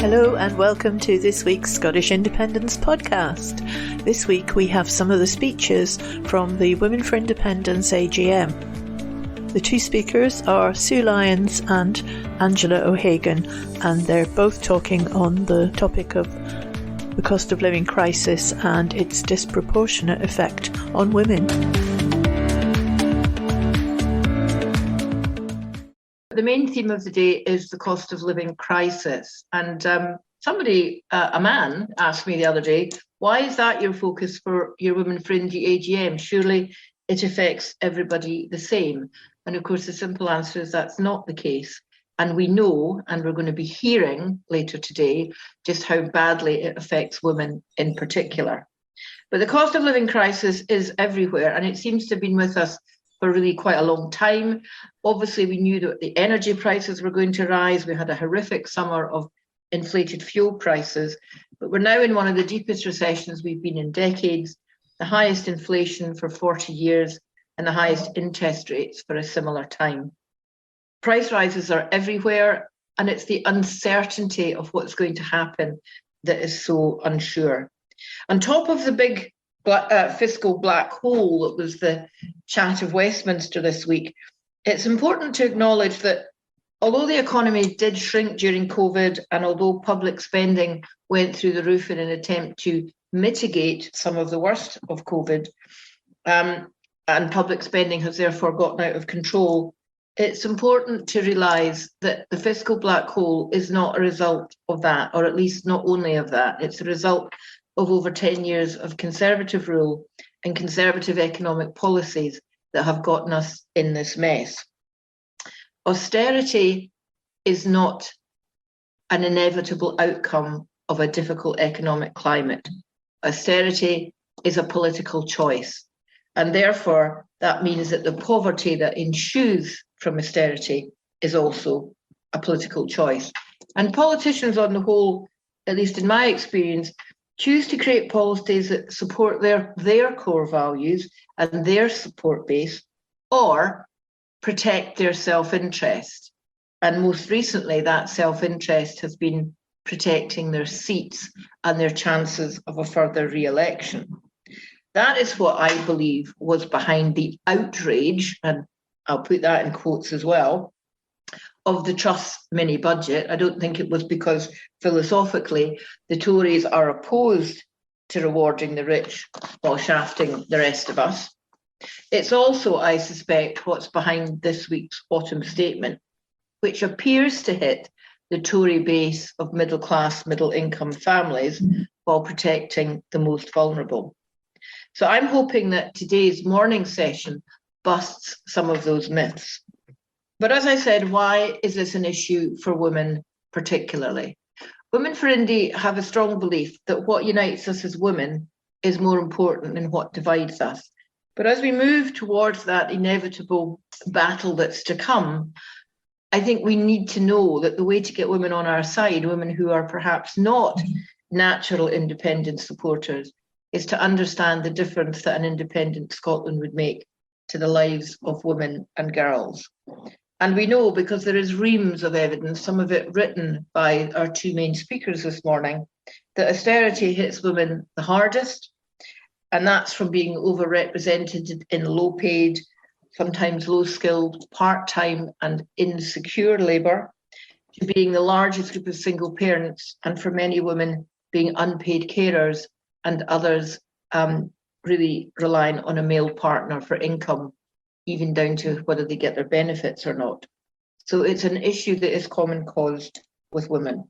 Hello and welcome to this week's Scottish Independence podcast. This week we have some of the speeches from the Women for Independence AGM. The two speakers are Sue Lyons and Angela O'Hagan, and they're both talking on the topic of the cost of living crisis and its disproportionate effect on women. The main theme of the day is the cost of living crisis. And somebody, a man, asked me the other day, why is that your focus for your Women for Indie AGM? Surely it affects everybody the same. And of course, the simple answer is that's not the case. And we know, and we're going to be hearing later today, just how badly it affects women in particular. But the cost of living crisis is everywhere, and it seems to have been with us for really quite a long time. Obviously, we knew that the energy prices were going to rise. We had a horrific summer of inflated fuel prices, but we're now in one of the deepest recessions we've been in decades, the highest inflation for 40 years, and the highest interest rates for a similar time. Price rises are everywhere, and it's the uncertainty of what's going to happen that is so unsure. On top of the big fiscal black hole that was the chat of Westminster this week, it's important to acknowledge that although the economy did shrink during COVID, and although public spending went through the roof in an attempt to mitigate some of the worst of COVID, and public spending has therefore gotten out of control, it's important to realise that the fiscal black hole is not a result of that, or at least not only of that. It's a result of over 10 years of Conservative rule and Conservative economic policies that have gotten us in this mess. Austerity is not an inevitable outcome of a difficult economic climate. Austerity is a political choice, and therefore that means that the poverty that ensues from austerity is also a political choice. And politicians on the whole, at least in my experience, choose to create policies that support their core values and their support base, or protect their self-interest. And most recently, that self-interest has been protecting their seats and their chances of a further re-election. That is what I believe was behind the outrage, and I'll put that in quotes as well, of the Truss mini budget. I don't think it was because philosophically the Tories are opposed to rewarding the rich while shafting the rest of us. It's also, I suspect, what's behind this week's autumn statement, which appears to hit the Tory base of middle-class, middle-income families while protecting the most vulnerable. So I'm hoping that today's morning session busts some of those myths. But as I said, why is this an issue for women particularly? Women for Indie have a strong belief that what unites us as women is more important than what divides us. But as we move towards that inevitable battle that's to come, I think we need to know that the way to get women on our side, women who are perhaps not natural independence supporters, is to understand the difference that an independent Scotland would make to the lives of women and girls. And we know, because there is reams of evidence, some of it written by our two main speakers this morning, that austerity hits women the hardest, and that's from being overrepresented in low-paid, sometimes low-skilled, part-time and insecure labour, to being the largest group of single parents, and for many women being unpaid carers, and others really relying on a male partner for income, even down to whether they get their benefits or not. So it's an issue that is common cause with women.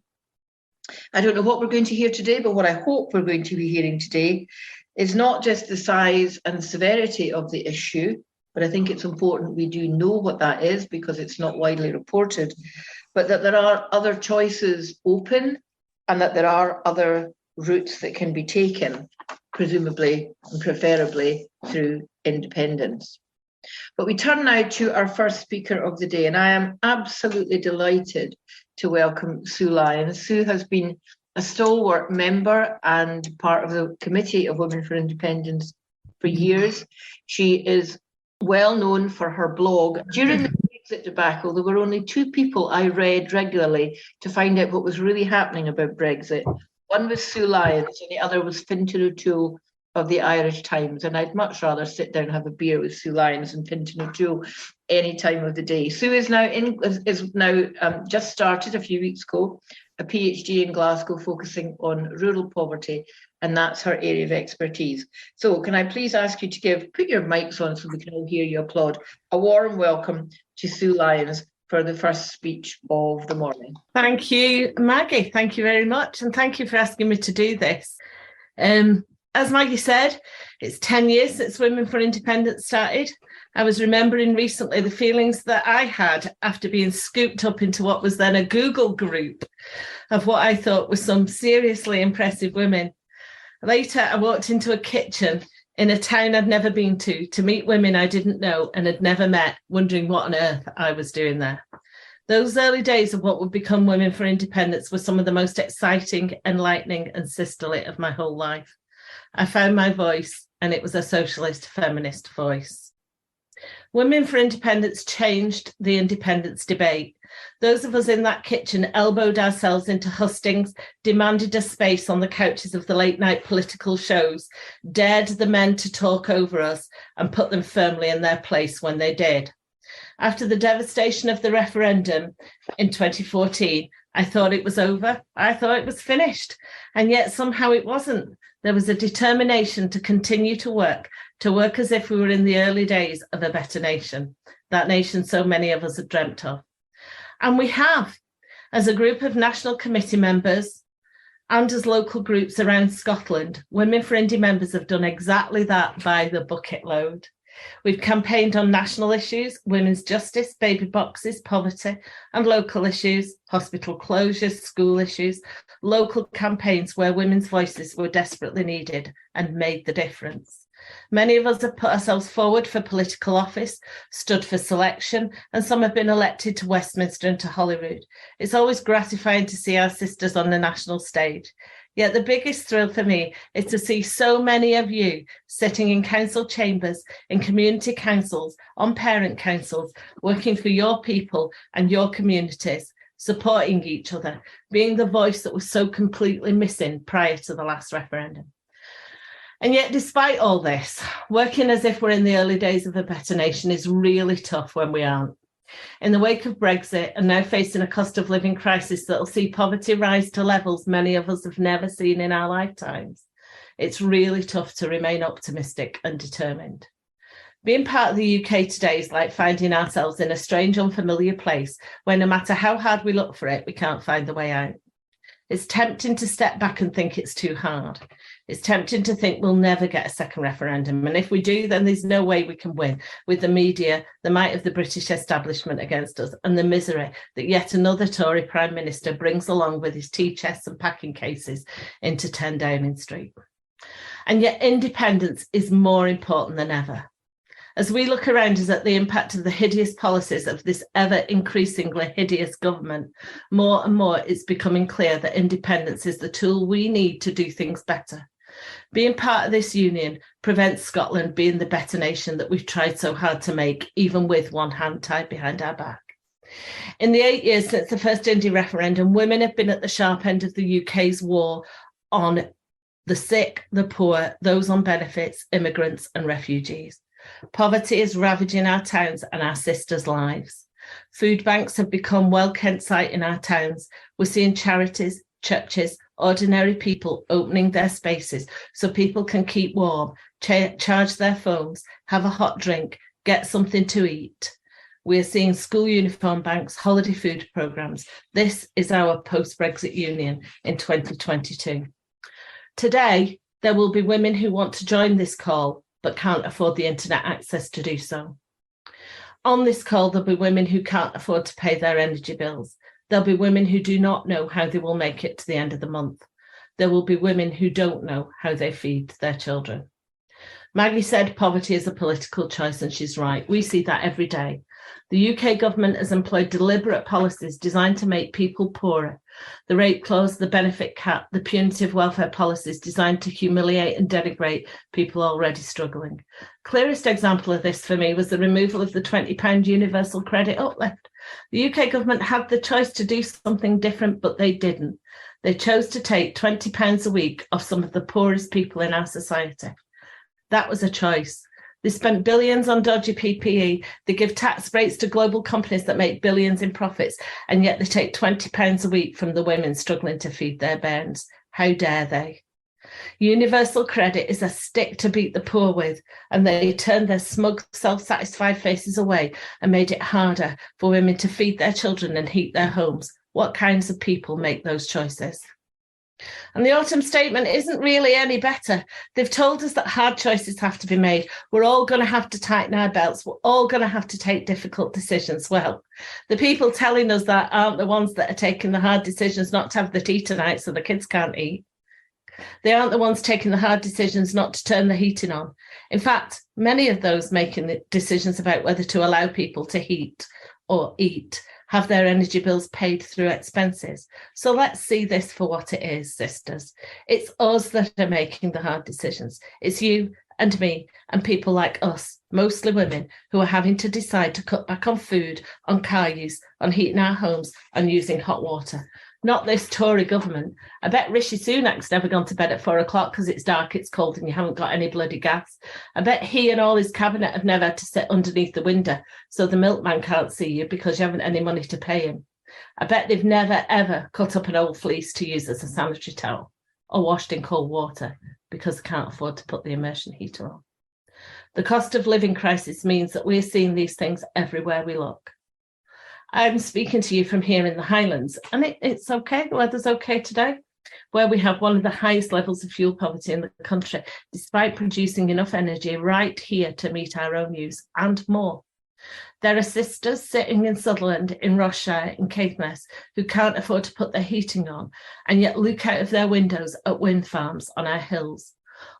I don't know what we're going to hear today, but what I hope we're going to be hearing today is not just the size and severity of the issue, but I think it's important we do know what that is because it's not widely reported, but that there are other choices open and that there are other routes that can be taken, presumably and preferably through independence. But we turn now to our first speaker of the day, and I am absolutely delighted to welcome Sue Lyons. Sue has been a stalwart member and part of the Committee of Women for Independence for years. She is well known for her blog. During the sit tobacco, there were only two people I read regularly to find out what was really happening about Brexit. One was Sue Lyons and the other was Fintan O'Toole of the Irish Times. And I'd much rather sit down and have a beer with Sue Lyons and Fintan O'Toole any time of the day. Sue is now just started a few weeks ago a PhD in Glasgow focusing on rural poverty, and that's her area of expertise. So can I please ask you to put your mics on so we can all hear you applaud, a warm welcome to Sue Lyons for the first speech of the morning. Thank you, Maggie. Thank you very much. And thank you for asking me to do this. As Maggie said, it's 10 years since Women for Independence started. I was remembering recently the feelings that I had after being scooped up into what was then a Google group of what I thought were some seriously impressive women. Later, I walked into a kitchen in a town I'd never been to meet women I didn't know and had never met, wondering what on earth I was doing there. Those early days of what would become Women for Independence were some of the most exciting, enlightening and sisterly of my whole life. I found my voice, and it was a socialist feminist voice. Women for Independence changed the independence debate. Those of us in that kitchen elbowed ourselves into hustings, demanded a space on the couches of the late night political shows, dared the men to talk over us and put them firmly in their place when they did. After the devastation of the referendum in 2014, I thought it was over. I thought it was finished. And yet somehow it wasn't. There was a determination to continue to work as if we were in the early days of a better nation, that nation so many of us had dreamt of. And we have, as a group of national committee members and as local groups around Scotland, Women for Indie members have done exactly that by the bucket load. We've campaigned on national issues, women's justice, baby boxes, poverty, and local issues, hospital closures, school issues, local campaigns where women's voices were desperately needed and made the difference. Many of us have put ourselves forward for political office, stood for selection, and some have been elected to Westminster and to Holyrood. It's always gratifying to see our sisters on the national stage. Yet the biggest thrill for me is to see so many of you sitting in council chambers, in community councils, on parent councils, working for your people and your communities, supporting each other, being the voice that was so completely missing prior to the last referendum. And yet, despite all this, working as if we're in the early days of a better nation is really tough when we aren't. In the wake of Brexit and now facing a cost of living crisis that will see poverty rise to levels many of us have never seen in our lifetimes, it's really tough to remain optimistic and determined. Being part of the UK today is like finding ourselves in a strange, unfamiliar place where no matter how hard we look for it, we can't find the way out. It's tempting to step back and think it's too hard. It's tempting to think we'll never get a second referendum. And if we do, then there's no way we can win with the media, the might of the British establishment against us, and the misery that yet another Tory Prime Minister brings along with his tea chests and packing cases into 10 Downing Street. And yet independence is more important than ever. As we look around us at the impact of the hideous policies of this ever-increasingly hideous government, more and more it's becoming clear that independence is the tool we need to do things better. Being part of this union prevents Scotland being the better nation that we've tried so hard to make, even with one hand tied behind our back. In the 8 years since the first Indie referendum, women have been at the sharp end of the UK's war on the sick, the poor, those on benefits, immigrants and refugees. Poverty is ravaging our towns and our sisters' lives. Food banks have become well-kent sight in our towns. We're seeing charities, churches, ordinary people opening their spaces so people can keep warm, charge their phones, have a hot drink, get something to eat. We're seeing school uniform banks, holiday food programmes. This is our post-Brexit union in 2022. Today, there will be women who want to join this call but can't afford the internet access to do so. On this call, there'll be women who can't afford to pay their energy bills. There'll be women who do not know how they will make it to the end of the month. There will be women who don't know how they feed their children. Maggie said poverty is a political choice, and she's right. We see that every day. The UK government has employed deliberate policies designed to make people poorer. The rape clause, the benefit cap, the punitive welfare policies designed to humiliate and denigrate people already struggling. Clearest example of this for me was the removal of the £20 universal credit uplift. The UK government had the choice to do something different, but they didn't. They chose to take £20 a week off some of the poorest people in our society. That was a choice. They spent billions on dodgy PPE. They give tax breaks to global companies that make billions in profits, and yet they take £20 a week from the women struggling to feed their bairns. How dare they? Universal credit is a stick to beat the poor with, and they turned their smug, self-satisfied faces away and made it harder for women to feed their children and heat their homes. What kinds of people make those choices? And the autumn statement isn't really any better. They've told us that hard choices have to be made. We're all going to have to tighten our belts. We're all going to have to take difficult decisions. Well, the people telling us that aren't the ones that are taking the hard decisions not to have the tea tonight so the kids can't eat. They aren't the ones taking the hard decisions not to turn the heating on. In fact, many of those making the decisions about whether to allow people to heat or eat have their energy bills paid through expenses. So let's see this for what it is, sisters. It's us that are making the hard decisions. It's you and me and people like us, mostly women, who are having to decide to cut back on food, on car use, on heating our homes, and using hot water. Not this Tory government. I bet Rishi Sunak's never gone to bed at 4 o'clock because it's dark, it's cold, and you haven't got any bloody gas. I bet he and all his cabinet have never had to sit underneath the window so the milkman can't see you because you haven't any money to pay him. I bet they've never, ever cut up an old fleece to use as a sanitary towel or washed in cold water because they can't afford to put the immersion heater on. The cost of living crisis means that we're seeing these things everywhere we look. I'm speaking to you from here in the Highlands, and it's okay. The weather's okay today, where we have one of the highest levels of fuel poverty in the country, despite producing enough energy right here to meet our own use and more. There are sisters sitting in Sutherland, in Rossshire, in Caithness, who can't afford to put their heating on, and yet look out of their windows at wind farms on our hills.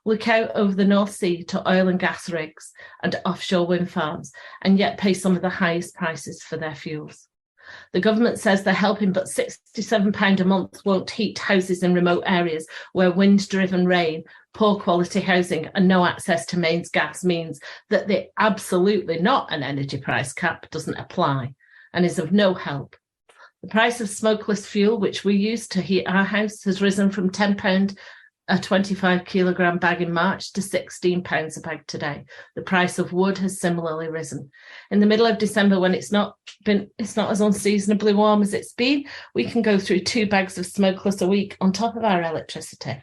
Look out over the North Sea to oil and gas rigs and offshore wind farms, and yet pay some of the highest prices for their fuels. The government says they're helping, but £67 a month won't heat houses in remote areas where wind-driven rain, poor quality housing and no access to mains gas means that the absolutely not an energy price cap doesn't apply and is of no help. The price of smokeless fuel, which we use to heat our house, has risen from £10 a 25 kilogram bag in March to £16 a bag today. The price of wood has similarly risen. In the middle of December, when it's not as unseasonably warm as it's been, we can go through 2 bags of smokeless a week on top of our electricity.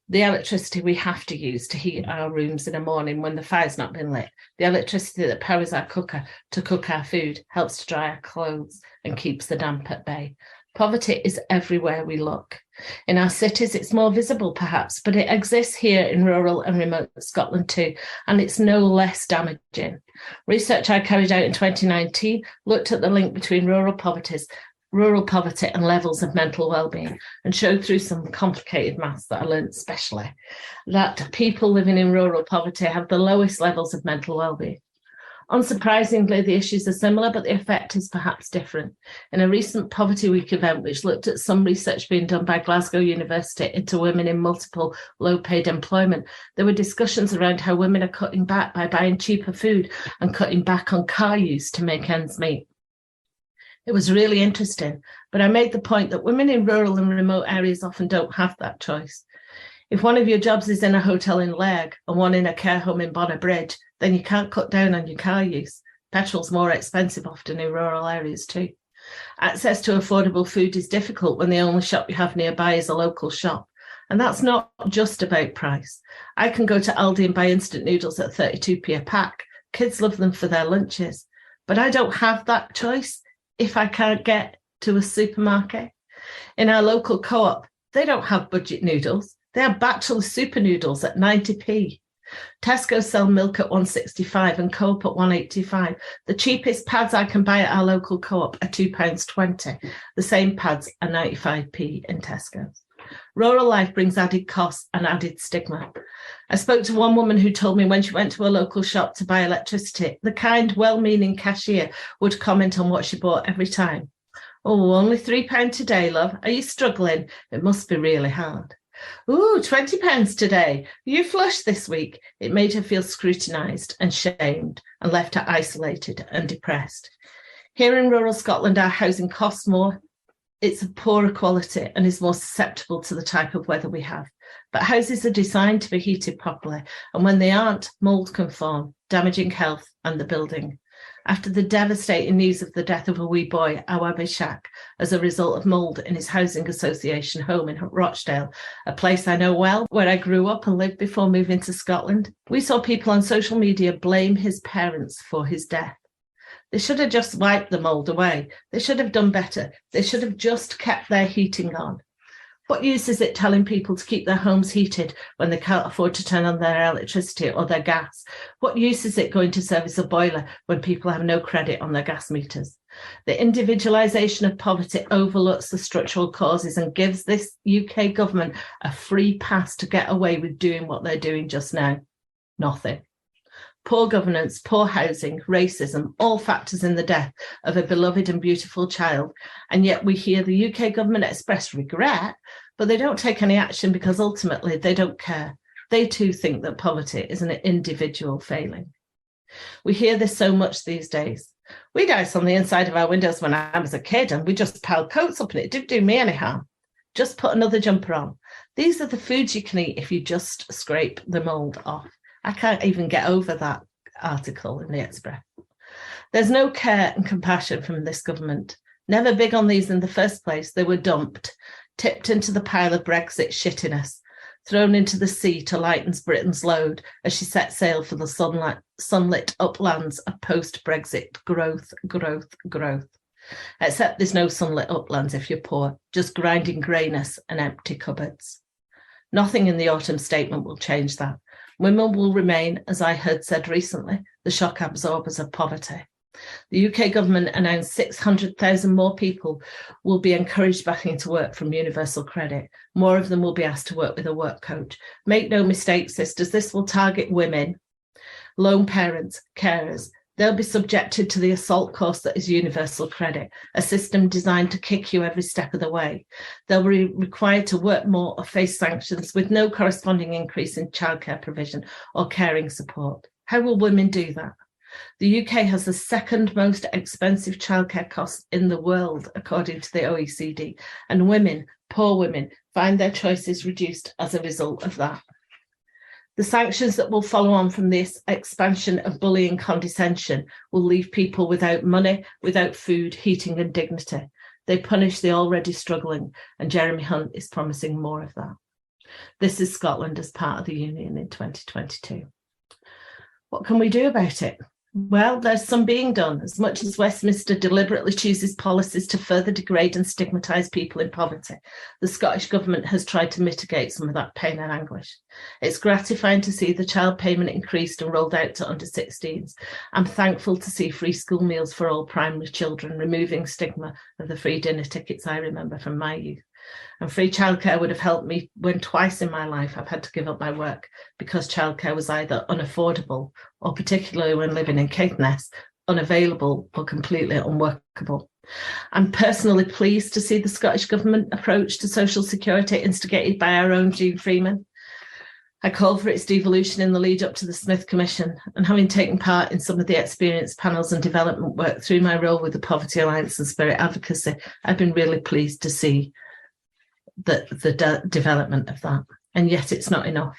The electricity we have to use to heat our rooms in a morning when the fire's not been lit. The electricity that powers our cooker to cook our food, helps to dry our clothes and keeps the damp at bay. Poverty is everywhere we look. In our cities, it's more visible perhaps, but it exists here in rural and remote Scotland too, and it's no less damaging. Research I carried out in 2019 looked at the link between rural poverty and levels of mental well-being and showed through some complicated maths that I learned specially that people living in rural poverty have the lowest levels of mental well-being. Unsurprisingly, the issues are similar, but the effect is perhaps different. In a recent Poverty Week event, which looked at some research being done by Glasgow University into women in multiple low-paid employment, there were discussions around how women are cutting back by buying cheaper food and cutting back on car use to make ends meet. It was really interesting, but I made the point that women in rural and remote areas often don't have that choice. If one of your jobs is in a hotel in Leg and one in a care home in Bonner Bridge, then you can't cut down on your car use. Petrol's more expensive often in rural areas too. Access to affordable food is difficult when the only shop you have nearby is a local shop. And that's not just about price. I can go to Aldi and buy instant noodles at 32p a pack. Kids love them for their lunches. But I don't have that choice if I can't get to a supermarket. In our local co-op, they don't have budget noodles. They have bachelor super noodles at 90p. Tesco sell milk at 165 and Co-op at 185. The cheapest pads I can buy at our local Co-op are £2.20. The same pads are 95p in Tesco's. Rural life brings added costs and added stigma. I spoke to one woman who told me when she went to a local shop to buy electricity, the kind, well-meaning cashier would comment on what she bought every time. Oh, only £3 today, love. Are you struggling? It must be really hard. Ooh, £20 today. Are you flush this week? It made her feel scrutinised and shamed and left her isolated and depressed. Here in rural Scotland, our housing costs more. It's of poorer quality and is more susceptible to the type of weather we have. But houses are designed to be heated properly, and when they aren't, mould can form, damaging health and the building. After the devastating news of the death of a wee boy, Awabe Shak, as a result of mould in his housing association home in Rochdale, a place I know well, where I grew up and lived before moving to Scotland, we saw people on social media blame his parents for his death. They should have just wiped the mould away. They should have done better. They should have just kept their heating on. What use is it telling people to keep their homes heated when they can't afford to turn on their electricity or their gas? What use is it going to service a boiler when people have no credit on their gas meters? The individualisation of poverty overlooks the structural causes and gives this UK government a free pass to get away with doing what they're doing just now. Nothing. Poor governance, poor housing, racism, all factors in the death of a beloved and beautiful child. And yet we hear the UK government express regret, but they don't take any action because ultimately they don't care. They too think that poverty is an individual failing. We hear this so much these days. We'd ice on the inside of our windows when I was a kid and we just piled coats up and it didn't do me any harm. Just put another jumper on. These are the foods you can eat if you just scrape the mould off. I can't even get over that article in the Express. There's no care and compassion from this government. Never big on these in the first place, they were dumped, tipped into the pile of Brexit shittiness, thrown into the sea to lighten Britain's load as she set sail for the sunlit uplands of post-Brexit growth. Except there's no sunlit uplands if you're poor, just grinding greyness and empty cupboards. Nothing in the autumn statement will change that. Women will remain, as I heard said recently, the shock absorbers of poverty. The UK government announced 600,000 more people will be encouraged back into work from universal credit. More of them will be asked to work with a work coach. Make no mistake, sisters, this will target women, lone parents, carers. They'll be subjected to the assault course that is universal credit, a system designed to kick you every step of the way. They'll be required to work more or face sanctions with no corresponding increase in childcare provision or caring support. How will women do that? The UK has the second most expensive childcare costs in the world, according to the OECD, and women, poor women, find their choices reduced as a result of that. The sanctions that will follow on from this expansion of bullying condescension will leave people without money, without food, heating and dignity. They punish the already struggling, and Jeremy Hunt is promising more of that. This is Scotland as part of the Union in 2022. What can we do about it? Well, there's some being done. As much as Westminster deliberately chooses policies to further degrade and stigmatise people in poverty, the Scottish Government has tried to mitigate some of that pain and anguish. It's gratifying to see the child payment increased and rolled out to under 16s. I'm thankful to see free school meals for all primary children, removing stigma of the free dinner tickets I remember from my youth. And free childcare would have helped me when twice in my life I've had to give up my work because childcare was either unaffordable or, particularly when living in Caithness, unavailable or completely unworkable. I'm personally pleased to see the Scottish Government approach to social security instigated by our own Jean Freeman. I called for its devolution in the lead up to the Smith Commission, and having taken part in some of the experience panels and development work through my role with the Poverty Alliance and Spirit Advocacy, I've been really pleased to see the development of that. And yet it's not enough.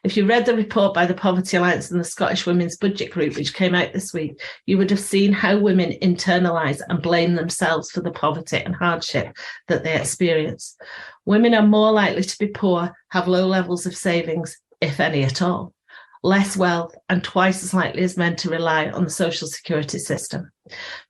If you read the report by the Poverty Alliance and the Scottish Women's Budget Group, which came out this week, you would have seen how women internalise and blame themselves for the poverty and hardship that they experience. Women are more likely to be poor, have low levels of savings, if any at all, less wealth, and twice as likely as men to rely on the social security system.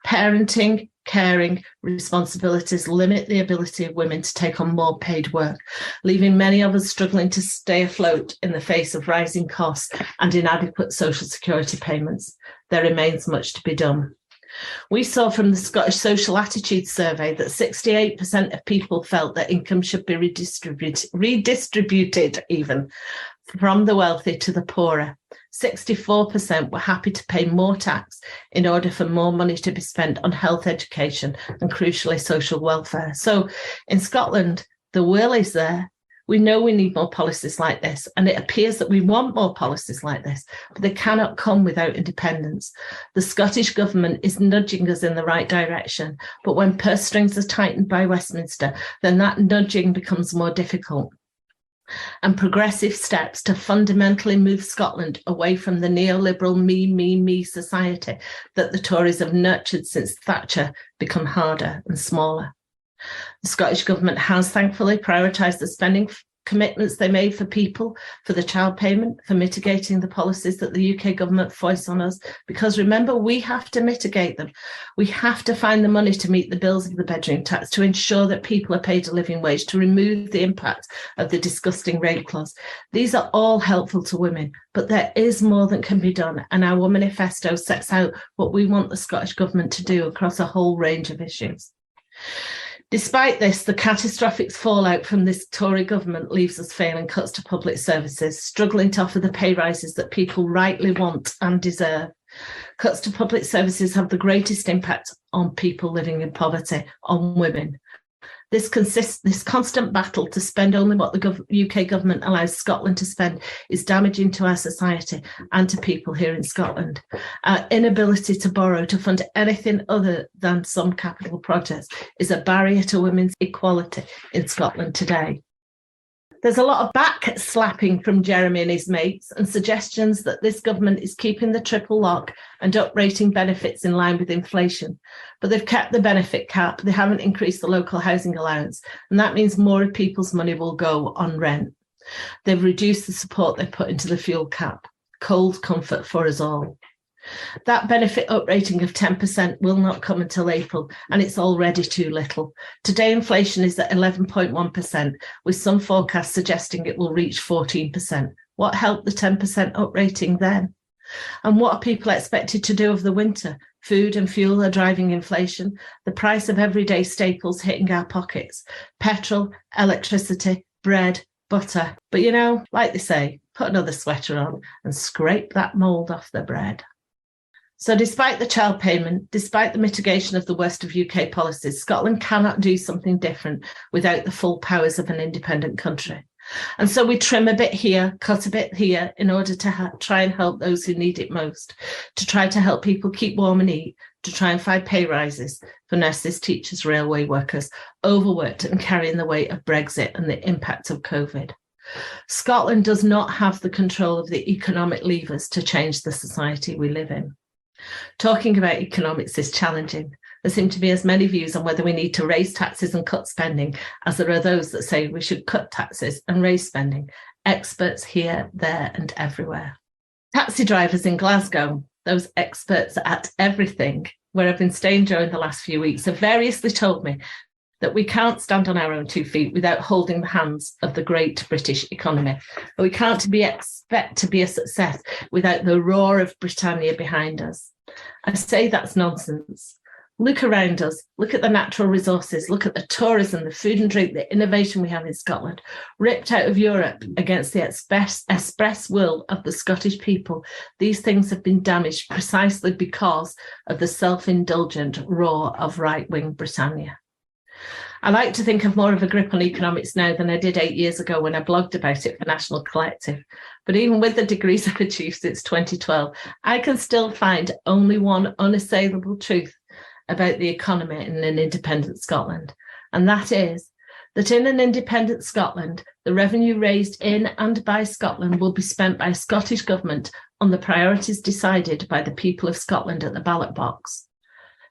Parenting, caring responsibilities limit the ability of women to take on more paid work, leaving many of us struggling to stay afloat in the face of rising costs and inadequate social security payments. There remains much to be done. We saw from the Scottish Social Attitudes Survey that 68% of people felt that income should be redistributed even. from the wealthy to the poorer. 64% were happy to pay more tax in order for more money to be spent on health, education, and crucially, social welfare. So in Scotland, the will is there. We know we need more policies like this, and it appears that we want more policies like this, but they cannot come without independence. The Scottish Government is nudging us in the right direction, but when purse strings are tightened by Westminster, then that nudging becomes more difficult. And progressive steps to fundamentally move Scotland away from the neoliberal me society that the Tories have nurtured since Thatcher become harder and smaller. The Scottish Government has thankfully prioritised the spending commitments they made for people, for the child payment, for mitigating the policies that the UK Government foists on us. Because remember, we have to mitigate them. We have to find the money to meet the bills of the bedroom tax, to ensure that people are paid a living wage, to remove the impact of the disgusting rape clause. These are all helpful to women, but there is more that can be done. And our manifesto sets out what we want the Scottish Government to do across a whole range of issues. Despite this, the catastrophic fallout from this Tory government leaves us failing cuts to public services, struggling to offer the pay rises that people rightly want and deserve. Cuts to public services have the greatest impact on people living in poverty, on women. This constant battle to spend only what the UK government allows Scotland to spend is damaging to our society and to people here in Scotland. Our inability to borrow to fund anything other than some capital projects is a barrier to women's equality in Scotland today. There's a lot of back-slapping from Jeremy and his mates and suggestions that this government is keeping the triple lock and uprating benefits in line with inflation. But they've kept the benefit cap, they haven't increased the local housing allowance, and that means more of people's money will go on rent. They've reduced the support they put into the fuel cap. Cold comfort for us all. That benefit uprating of 10% will not come until April, and it's already too little. Today, inflation is at 11.1%, with some forecasts suggesting it will reach 14%. What helped the 10% uprating then? And what are people expected to do over the winter? Food and fuel are driving inflation, the price of everyday staples hitting our pockets, petrol, electricity, bread, butter. But you know, like they say, put another sweater on and scrape that mould off the bread. So despite the child payment, despite the mitigation of the worst of UK policies, Scotland cannot do something different without the full powers of an independent country. And so we trim a bit here, cut a bit here in order to try and help those who need it most, to try to help people keep warm and eat, to try and find pay rises for nurses, teachers, railway workers, overworked and carrying the weight of Brexit and the impact of COVID. Scotland does not have the control of the economic levers to change the society we live in. Talking about economics is challenging. There seem to be as many views on whether we need to raise taxes and cut spending as there are those that say we should cut taxes and raise spending. Experts here, there and everywhere. Taxi drivers in Glasgow, those experts at everything, where I've been staying during the last few weeks, have variously told me that we can't stand on our own 2 feet without holding the hands of the great British economy. We can't expect to be a success without the roar of Britannia behind us. I say that's nonsense. Look around us, look at the natural resources, look at the tourism, the food and drink, the innovation we have in Scotland, ripped out of Europe against the express will of the Scottish people. These things have been damaged precisely because of the self-indulgent roar of right-wing Britannia. I like to think I've more of a grip on economics now than I did 8 years ago when I blogged about it for National Collective. But even with the degrees I've achieved since 2012, I can still find only one unassailable truth about the economy in an independent Scotland. And that is that in an independent Scotland, the revenue raised in and by Scotland will be spent by a Scottish government on the priorities decided by the people of Scotland at the ballot box.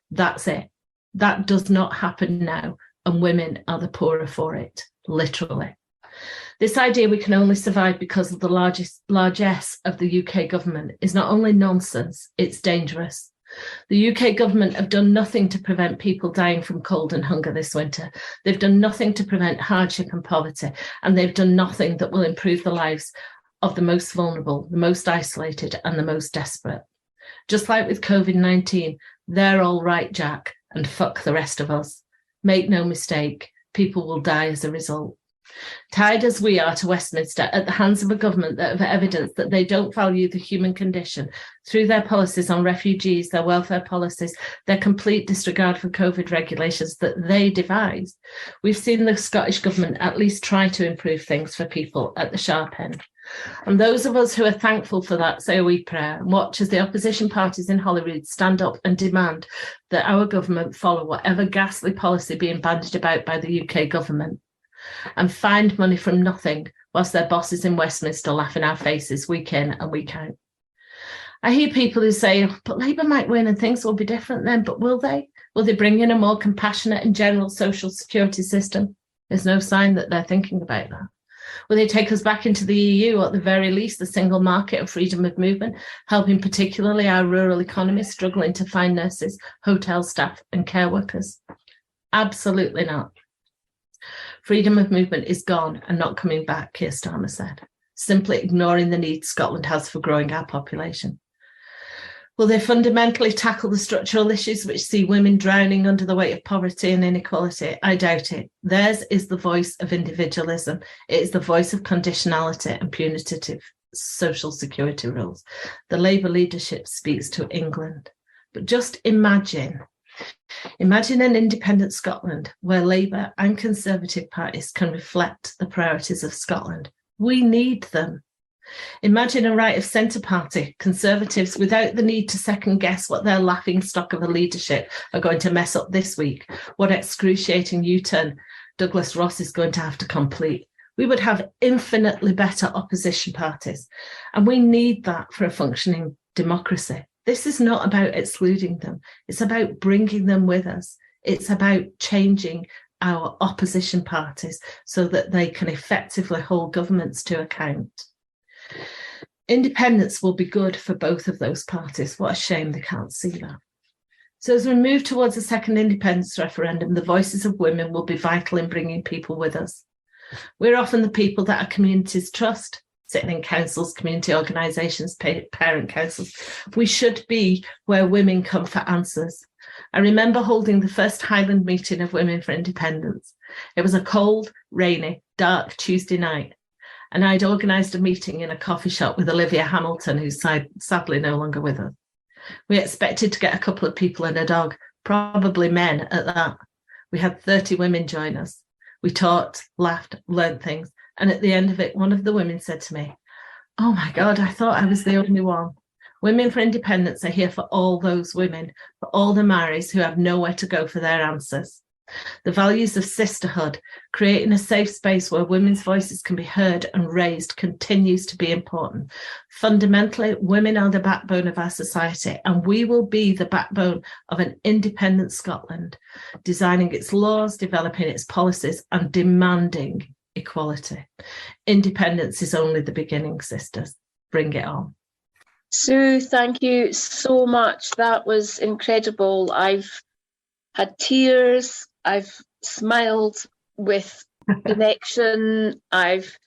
That's it. That does not happen now, and women are the poorer for it, literally. This idea we can only survive because of the largesse of the UK government is not only nonsense, it's dangerous. The UK government have done nothing to prevent people dying from cold and hunger this winter. They've done nothing to prevent hardship and poverty, and they've done nothing that will improve the lives of the most vulnerable, the most isolated, and the most desperate. Just like with COVID-19, they're all right, Jack, and fuck the rest of us. Make no mistake, people will die as a result. Tied as we are to Westminster at the hands of a government that have evidence that they don't value the human condition through their policies on refugees, their welfare policies, their complete disregard for COVID regulations that they devised, we've seen the Scottish Government at least try to improve things for people at the sharp end. And those of us who are thankful for that say a wee prayer and watch as the opposition parties in Holyrood stand up and demand that our government follow whatever ghastly policy being bandied about by the UK government, and find money from nothing whilst their bosses in Westminster laugh in our faces week in and week out. I hear people who say, but Labour might win and things will be different then, but will they? Will they bring in a more compassionate and general social security system? There's no sign that they're thinking about that. Will they take us back into the EU, or at the very least the single market and freedom of movement, helping particularly our rural economies struggling to find nurses, hotel staff and care workers? Absolutely not. Freedom of movement is gone and not coming back, Keir Starmer said, simply ignoring the need Scotland has for growing our population. Will they fundamentally tackle the structural issues which see women drowning under the weight of poverty and inequality? I doubt it. Theirs is the voice of individualism. It is the voice of conditionality and punitive social security rules. The Labour leadership speaks to England. But just imagine an independent Scotland where Labour and Conservative parties can reflect the priorities of Scotland. We need them. Imagine a right of centre party, Conservatives, without the need to second guess what their laughing stock of a leadership are going to mess up this week, what excruciating U-turn Douglas Ross is going to have to complete. We would have infinitely better opposition parties, and we need that for a functioning democracy. This is not about excluding them. It's about bringing them with us. It's about changing our opposition parties so that they can effectively hold governments to account. Independence will be good for both of those parties. What a shame they can't see that. So as we move towards a second independence referendum, the voices of women will be vital in bringing people with us. We're often the people that our communities trust, sitting in councils, community organisations, parent councils. We should be where women come for answers. I remember holding the first Highland meeting of Women for Independence. It was a cold, rainy, dark Tuesday night, and I'd organised a meeting in a coffee shop with Olivia Hamilton, who's sadly no longer with us. We expected to get a couple of people and a dog, probably men at that. We had 30 women join us. We talked, laughed, learned things. And at the end of it, one of the women said to me, "Oh my God, I thought I was the only one." Women for Independence are here for all those women, for all the Maoris who have nowhere to go for their answers. The values of sisterhood, creating a safe space where women's voices can be heard and raised, continues to be important. Fundamentally, women are the backbone of our society, and we will be the backbone of an independent Scotland, designing its laws, developing its policies, and demanding equality. Independence is only the beginning, sisters. Bring it on. Sue, thank you so much. That was incredible. I've had tears. I've smiled with connection. I've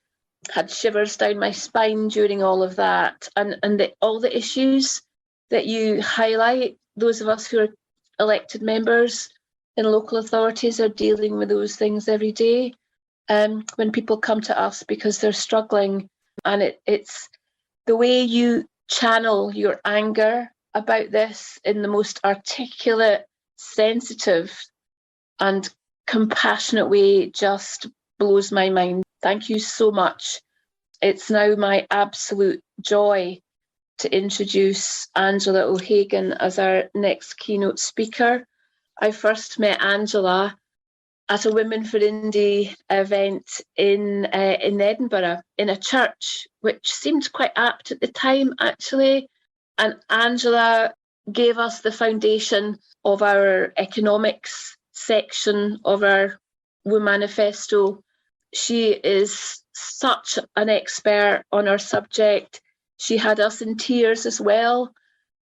had shivers down my spine during all of that. And all the issues that you highlight, those of us who are elected members in local authorities are dealing with those things every day. When people come to us because they're struggling, and it's the way you channel your anger about this in the most articulate, sensitive and compassionate way just blows my mind. Thank you so much. It's now my absolute joy to introduce Angela O'Hagan as our next keynote speaker. I first met Angela at a Women for Indie event in Edinburgh, in a church, which seemed quite apt at the time, actually. And Angela gave us the foundation of our economics section of our Womanifesto. She is such an expert on our subject. She had us in tears as well.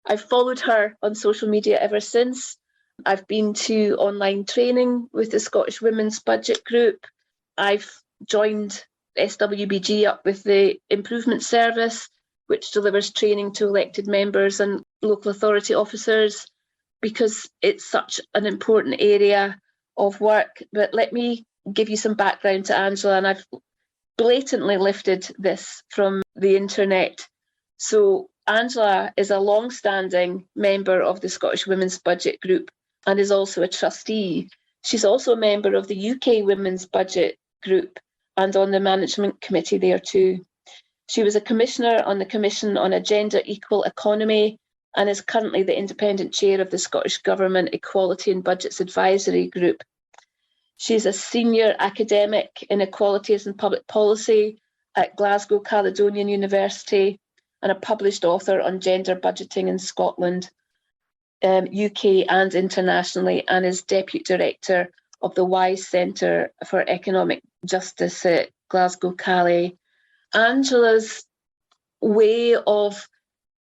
I've followed her on social media ever since. I've been to online training with the Scottish Women's Budget Group. I've joined SWBG up with the Improvement Service, which delivers training to elected members and local authority officers, because it's such an important area of work. But let me give you some background to Angela, and I've blatantly lifted this from the internet. So Angela is a long-standing member of the Scottish Women's Budget Group and is also a trustee. She's also a member of the UK Women's Budget Group and on the management committee there too. She was a commissioner on the Commission on a Gender Equal Economy and is currently the independent chair of the Scottish Government Equality and Budgets Advisory Group. She's a senior academic in equalities and public policy at Glasgow Caledonian University and a published author on gender budgeting in Scotland, UK and internationally, and is Deputy Director of the WISE Centre for Economic Justice at Glasgow Calais. Angela's way of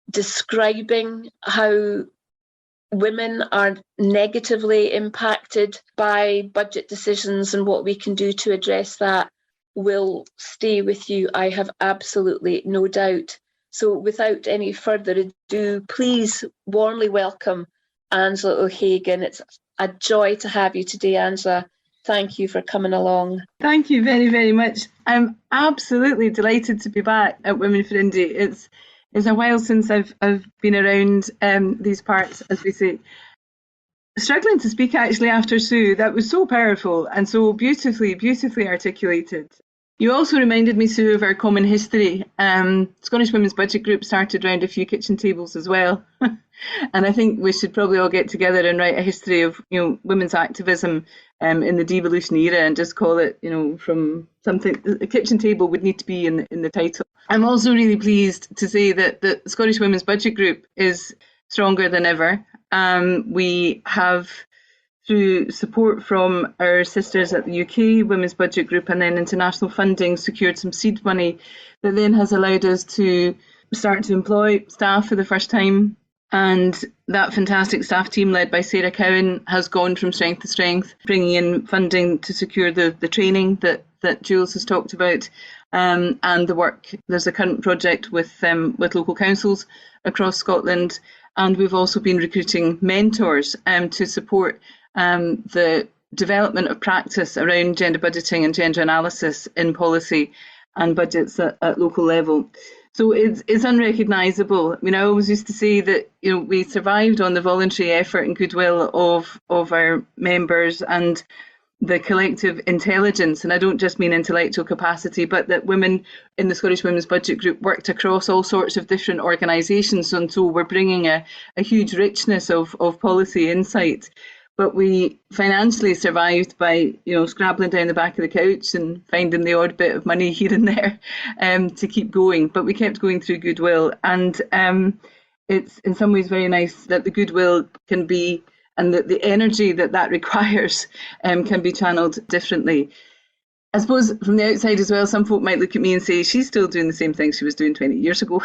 describing how women are negatively impacted by budget decisions and what we can do to address that will stay with you, I have absolutely no doubt. So without any further ado, please warmly welcome Angela O'Hagan. It's a joy to have you today, Angela. Thank you for coming along. Thank you very, very much. I'm absolutely delighted to be back at Women for Indie. It's a while since I've been around these parts, as we say. Struggling to speak actually after Sue. That was so powerful and so beautifully articulated. You also reminded me, Sue, of our common history. Scottish Women's Budget Group started around a few kitchen tables as well. And I think we should probably all get together and write a history of, women's activism in the devolution era and just call it, from something. A kitchen table would need to be in the title. I'm also really pleased to say that the Scottish Women's Budget Group is stronger than ever. We have, through support from our sisters at the UK Women's Budget Group and then international funding, secured some seed money that then has allowed us to start to employ staff for the first time. And that fantastic staff team led by Sarah Cowan has gone from strength to strength, bringing in funding to secure the training that Jules has talked about, and the work. There's a current project with local councils across Scotland, and we've also been recruiting mentors to support the development of practice around gender budgeting and gender analysis in policy and budgets at local level. So it's unrecognisable. I always used to say that we survived on the voluntary effort and goodwill of our members and the collective intelligence, and I don't just mean intellectual capacity, but that women in the Scottish Women's Budget Group worked across all sorts of different organisations, and so we're bringing a huge richness of policy insight. But we financially survived by, scrabbling down the back of the couch and finding the odd bit of money here and there to keep going. But we kept going through goodwill. And it's in some ways very nice that the goodwill can be, and that the energy that requires can be channeled differently. I suppose from the outside as well, some folk might look at me and say, she's still doing the same thing she was doing 20 years ago.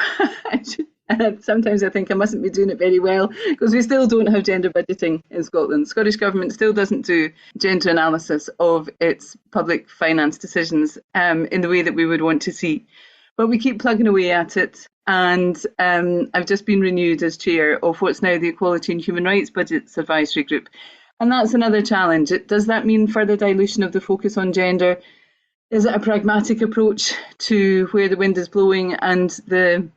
Sometimes I think I mustn't be doing it very well, because we still don't have gender budgeting in Scotland. The Scottish Government still doesn't do gender analysis of its public finance decisions in the way that we would want to see. But we keep plugging away at it. And I've just been renewed as chair of what's now the Equality and Human Rights Budgets Advisory Group. And that's another challenge. Does that mean further dilution of the focus on gender? Is it a pragmatic approach to where the wind is blowing and the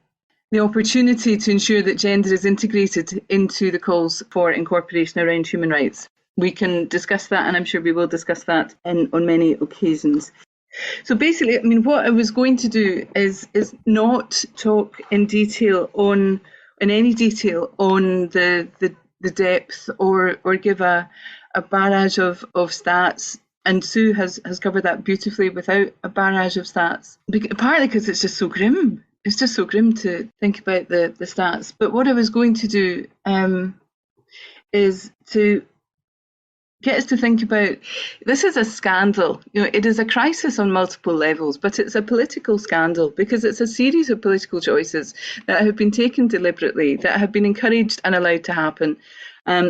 opportunity to ensure that gender is integrated into the calls for incorporation around human rights? We can discuss that, and I'm sure we will discuss that on many occasions. So basically, what I was going to do is not talk in any detail on the depth or give a barrage of stats. And Sue has covered that beautifully without a barrage of stats, partly because it's just so grim. It's just so grim to think about the stats. But what I was going to do is to get us to think about, this is a scandal. It is a crisis on multiple levels, but it's a political scandal because it's a series of political choices that have been taken deliberately, that have been encouraged and allowed to happen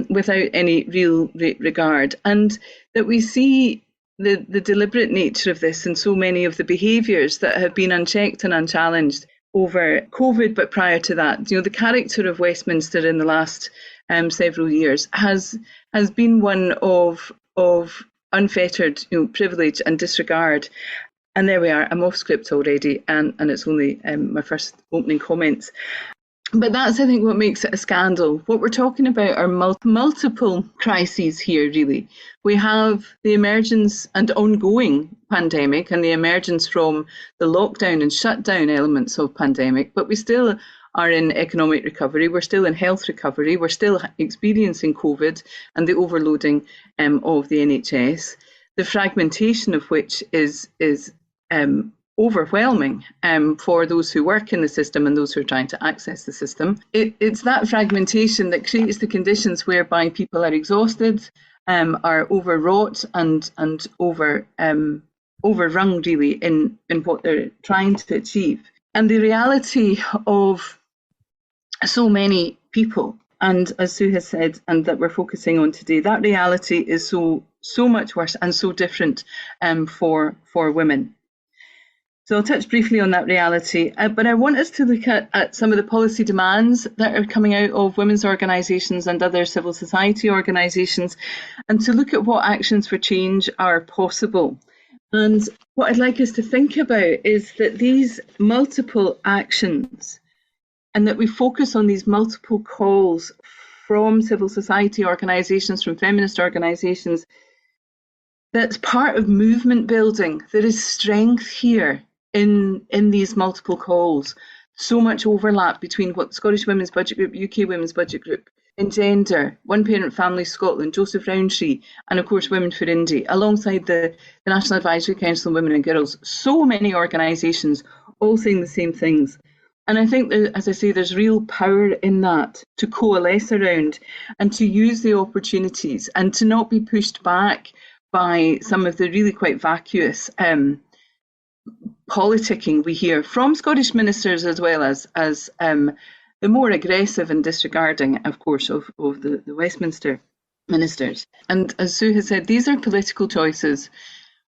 without any real regard. And that we see the deliberate nature of this in so many of the behaviours that have been unchecked and unchallenged over COVID, but prior to that. The character of Westminster in the last several years has been one of unfettered, privilege and disregard. And there we are. I'm off script already, and it's only my first opening comments. But that's, I think, what makes it a scandal. What we're talking about are multiple crises here, really. We have the emergence and ongoing pandemic and the emergence from the lockdown and shutdown elements of pandemic, but we still are in economic recovery, we're still in health recovery, we're still experiencing COVID and the overloading of the NHS, the fragmentation of which is overwhelming for those who work in the system and those who are trying to access the system. It's that fragmentation that creates the conditions whereby people are exhausted, are overwrought and overrun really in what they're trying to achieve. And the reality of so many people, and as Sue has said, and that we're focusing on today, that reality is so much worse and so different for women. So I'll touch briefly on that reality, but I want us to look at some of the policy demands that are coming out of women's organisations and other civil society organisations, and to look at what actions for change are possible. And what I'd like us to think about is that these multiple actions, and that we focus on these multiple calls from civil society organisations, from feminist organisations, that's part of movement building. There is strength here in these multiple calls. So much overlap between what Scottish Women's Budget Group, UK Women's Budget Group, Engender, One Parent Families Scotland, Joseph Rowntree, and of course Women for Indy, alongside the National Advisory Council on Women and Girls. So many organisations all saying the same things. And I think, as I say, there's real power in that to coalesce around and to use the opportunities and to not be pushed back by some of the really quite vacuous politicking we hear from Scottish ministers, as well as the more aggressive and disregarding, of course, of the Westminster ministers. And as Sue has said, these are political choices.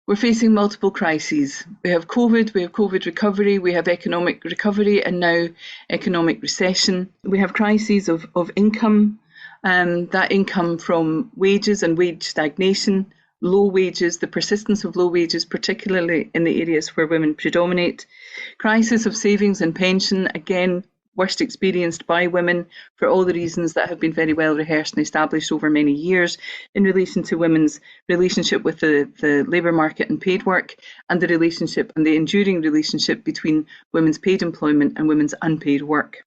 We're facing multiple crises. We have COVID recovery, we have economic recovery, and now economic recession. We have crises of income, that income from wages and wage stagnation, low wages, the persistence of low wages, particularly in the areas where women predominate. Crisis of savings and pension, again, worst experienced by women for all the reasons that have been very well rehearsed and established over many years in relation to women's relationship with the labour market and paid work, and the relationship and the enduring relationship between women's paid employment and women's unpaid work.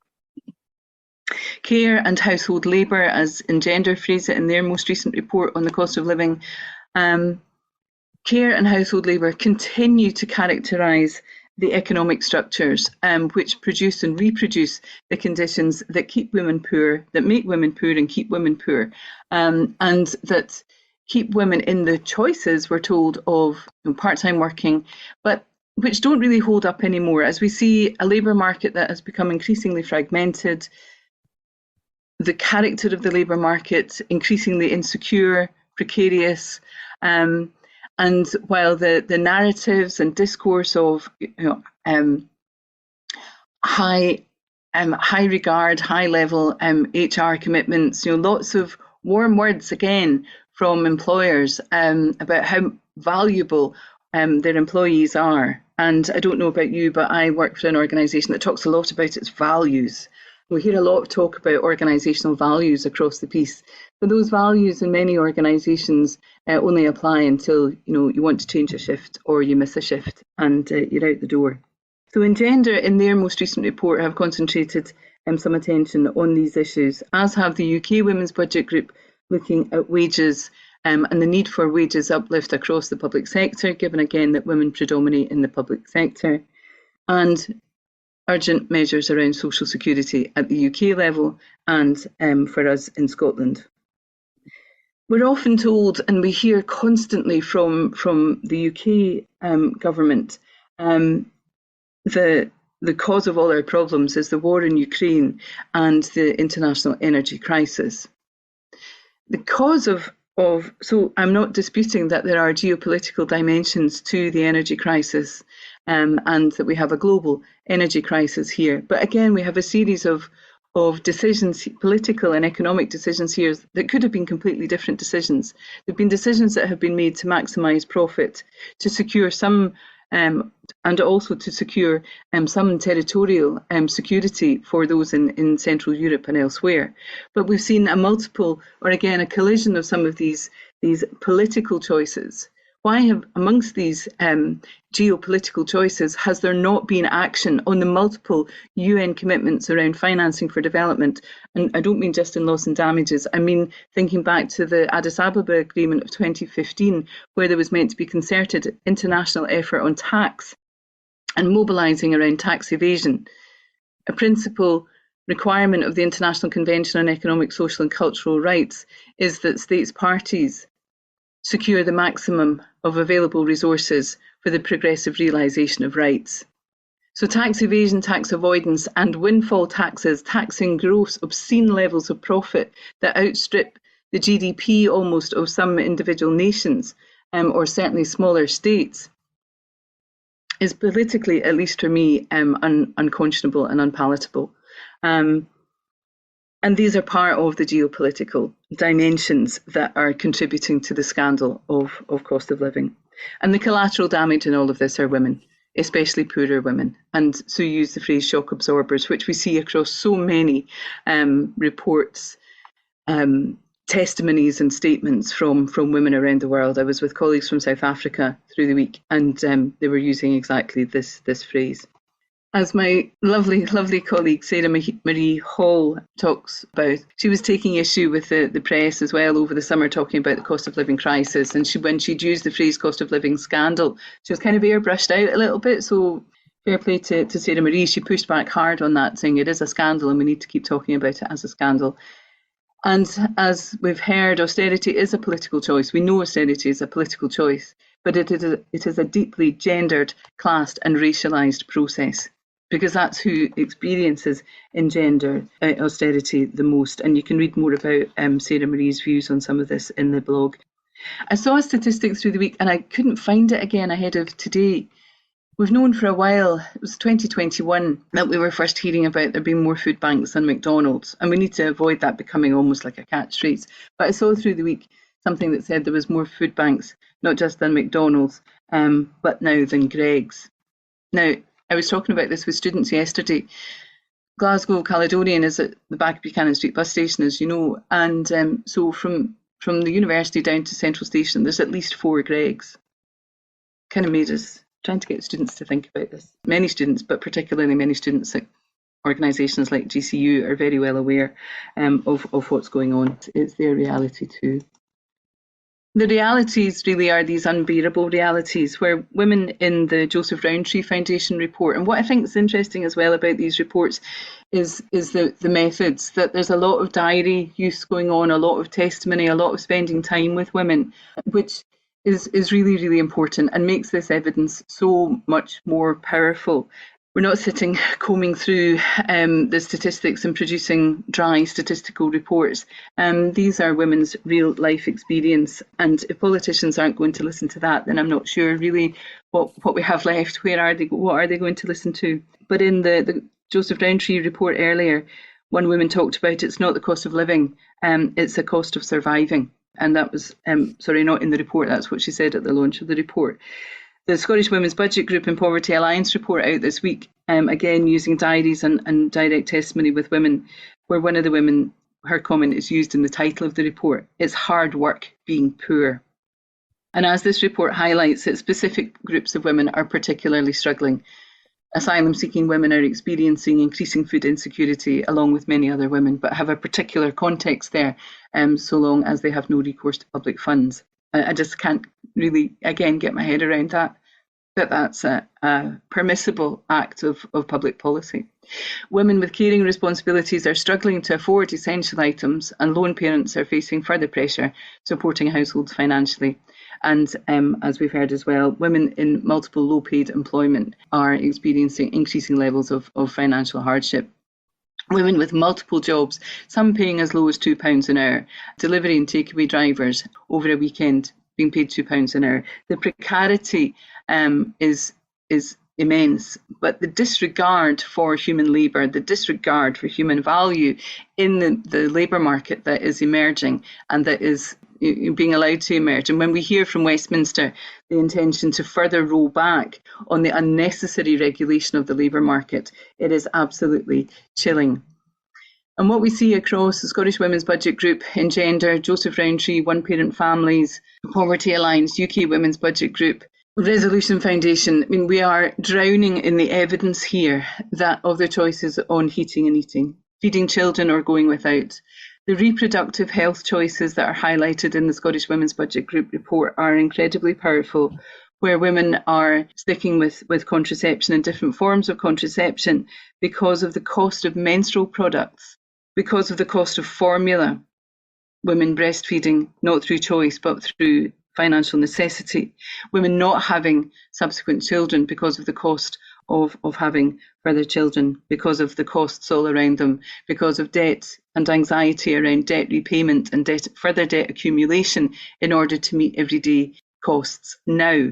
Care and household labour, as Engender phrase it in their most recent report on the cost of living, care and household labour continue to characterise the economic structures which produce and reproduce the conditions that keep women poor, that make women poor and keep women poor, and that keep women in the choices, we're told, of part-time working, but which don't really hold up anymore, as we see a labour market that has become increasingly fragmented, the character of the labour market increasingly insecure, precarious, and while the narratives and discourse of high regard, high level HR commitments, lots of warm words again from employers about how valuable their employees are. And I don't know about you, but I work for an organisation that talks a lot about its values. We hear a lot of talk about organisational values across the piece, but those values in many organisations only apply until you want to change a shift or you miss a shift and you're out the door. So Engender, in their most recent report, have concentrated some attention on these issues, as have the UK Women's Budget Group, looking at wages and the need for wages uplift across the public sector, given again that women predominate in the public sector, and urgent measures around social security at the UK level and for us in Scotland. We're often told, and we hear constantly from the UK government, the cause of all our problems is the war in Ukraine and the international energy crisis. The cause so I'm not disputing that there are geopolitical dimensions to the energy crisis, and that we have a global energy crisis here. But again, we have a series of of decisions, political and economic decisions here that could have been completely different decisions. There have been decisions that have been made to maximise profit, to secure some, and also to secure some territorial security for those in Central Europe and elsewhere. But we've seen a collision of some of these political choices. Why have, amongst these geopolitical choices, has there not been action on the multiple UN commitments around financing for development? And I don't mean just in loss and damages, I mean thinking back to the Addis Ababa Agreement of 2015, where there was meant to be concerted international effort on tax and mobilising around tax evasion. A principal requirement of the International Convention on Economic, Social and Cultural Rights is that states parties secure the maximum of available resources for the progressive realisation of rights. So tax evasion, tax avoidance and windfall taxes, taxing gross obscene levels of profit that outstrip the GDP almost of some individual nations or certainly smaller states, is politically, at least for me, unconscionable and unpalatable. And these are part of the geopolitical dimensions that are contributing to the scandal of cost of living. And the collateral damage in all of this are women, especially poorer women. And so you use the phrase shock absorbers, which we see across so many reports, testimonies and statements from women around the world. I was with colleagues from South Africa through the week, and they were using exactly this phrase. As my lovely colleague Sarah Marie Hall talks about, she was taking issue with the press as well over the summer, talking about the cost of living crisis. And when she'd used the phrase cost of living scandal, she was kind of airbrushed out a little bit. So fair play to Sarah Marie. She pushed back hard on that, saying it is a scandal and we need to keep talking about it as a scandal. And as we've heard, austerity is a political choice. We know austerity is a political choice, but it is a deeply gendered, classed and racialised process, because that's who experiences engender austerity the most. And you can read more about Sarah Marie's views on some of this in the blog. I saw a statistic through the week and I couldn't find it again ahead of today. We've known for a while, it was 2021, that we were first hearing about there being more food banks than McDonald's. And we need to avoid that becoming almost like a catchphrase. But I saw through the week something that said there was more food banks, not just than McDonald's, but now than Greggs. Now, I was talking about this with students yesterday. Glasgow Caledonian is at the back of Buchanan Street bus station, as you know, and so from the university down to Central Station, there's at least 4 Greggs. Kind of made us trying to get students to think about this. Many students, but particularly many students at organisations like GCU are very well aware of what's going on. It's their reality too. The realities really are these unbearable realities where women in the Joseph Rowntree Foundation report, and what I think is interesting as well about these reports is the methods, that there's a lot of diary use going on, a lot of testimony, a lot of spending time with women, which is really, really important and makes this evidence so much more powerful. We're not sitting combing through the statistics and producing dry statistical reports. These are women's real life experience, and if politicians aren't going to listen to that, then I'm not sure really what we have left. What are they going to listen to? But in the Joseph Rowntree report earlier, one woman talked about it's not the cost of living, it's the cost of surviving. And that was, not in the report, that's what she said at the launch of the report. The Scottish Women's Budget Group and Poverty Alliance report out this week, again using diaries and direct testimony with women, where one of the women, her comment is used in the title of the report. It's hard work being poor. And as this report highlights, that specific groups of women are particularly struggling. Asylum-seeking women are experiencing increasing food insecurity along with many other women, but have a particular context there, so long as they have no recourse to public funds. I just can't really, again, get my head around that's a permissible act of public policy. Women with caring responsibilities are struggling to afford essential items, and lone parents are facing further pressure supporting households financially. And as we've heard as well, women in multiple low-paid employment are experiencing increasing levels of financial hardship. Women with multiple jobs, some paying as low as £2 an hour, delivery and takeaway drivers over a weekend being paid £2 an hour. The precarity is immense, but the disregard for human labour, the disregard for human value in the labour market that is emerging and that is being allowed to emerge. And when we hear from Westminster the intention to further roll back on the unnecessary regulation of the labour market, it is absolutely chilling. And what we see across the Scottish Women's Budget Group, Engender, Joseph Rowntree, One Parent Families, Poverty Alliance, UK Women's Budget Group, Resolution Foundation, I mean, we are drowning in the evidence here that of their choices on heating and eating, feeding children or going without. The reproductive health choices that are highlighted in the Scottish Women's Budget Group report are incredibly powerful, where women are sticking with contraception and different forms of contraception because of the cost of menstrual products, because of the cost of formula, women breastfeeding not through choice but through financial necessity, women not having subsequent children because of the cost of having further children, because of the costs all around them, because of debt and anxiety around debt repayment and further debt accumulation in order to meet everyday costs now.